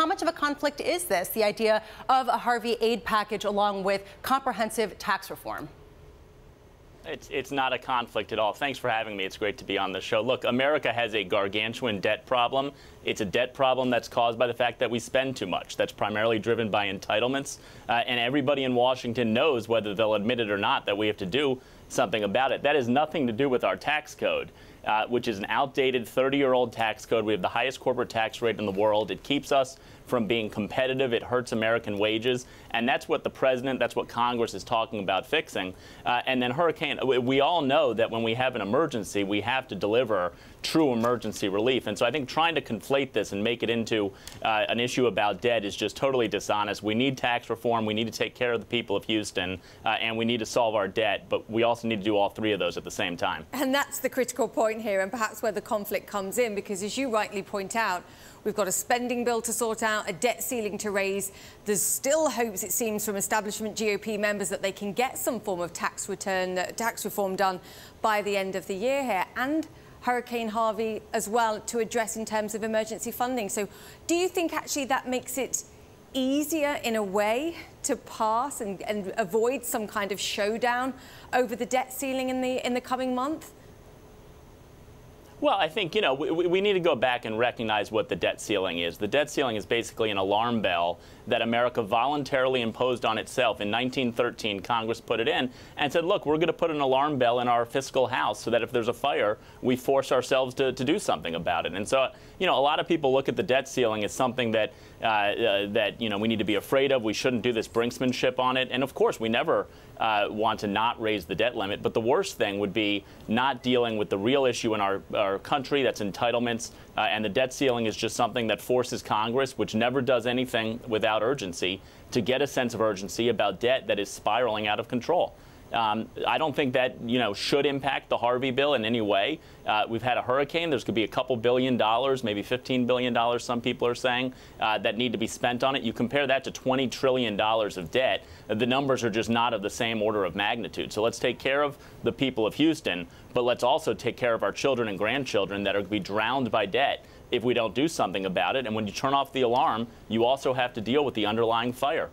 much of a conflict is this, the idea of a Harvey aid package along with comprehensive tax reform? It's not a conflict at all. Thanks for having me. It's great to be on the show. Look, America has a gargantuan debt problem. It's a debt problem that's caused by the fact that we spend too much. That's primarily driven by entitlements. And everybody in Washington knows, whether they'll admit it or not, that we have to do something about it. That has nothing to do with our tax code, which is an outdated 30-year-old tax code. We have the highest corporate tax rate in the world. It keeps us from being competitive. It hurts American wages. And that's what the president, that's what Congress is talking about fixing. And then Hurricane, we all know that when we have an emergency, we have to deliver true emergency relief. And so I think trying to conflate this and make it into an issue about debt is just totally dishonest. We need tax reform. We need to take care of the people of Houston. And we need to solve our debt. But we also need to do all three of those at the same time. And that's the critical point here, and perhaps where the conflict comes in, because as you rightly point out, we've got a spending bill to sort out, a debt ceiling to raise. There's still hopes, it seems, from establishment GOP members that they can get some form of tax reform done by the end of the year here, and Hurricane Harvey as well to address in terms of emergency funding. So do you think actually that makes it easier in a way to pass and avoid some kind of showdown over the debt ceiling in the coming month? Well, I think, you know, we need to go back and recognize what the debt ceiling is. The debt ceiling is basically an alarm bell that America voluntarily imposed on itself. In 1913, Congress put it in and said, look, we're going to put an alarm bell in our fiscal house so that if there's a fire, we force ourselves to do something about it. And so, you know, a lot of people look at the debt ceiling as something that, you know, we need to be afraid of. We shouldn't do this brinksmanship on it. And, of course, we never want to not raise the debt limit. But the worst thing would be not dealing with the real issue in our country, that's entitlements. And the debt ceiling is just something that forces Congress, which never does anything without urgency, to get a sense of urgency about debt that is spiraling out of control. I don't think that, you know, should impact the Harvey bill in any way. We've had a hurricane. There's going to be a couple $1 billion, maybe $15 billion, some people are saying, that need to be spent on it. You compare that to $20 trillion of debt. The numbers are just not of the same order of magnitude. So let's take care of the people of Houston, but let's also take care of our children and grandchildren that are going to be drowned by debt if we don't do something about it. And when you turn off the alarm, you also have to deal with the underlying fire.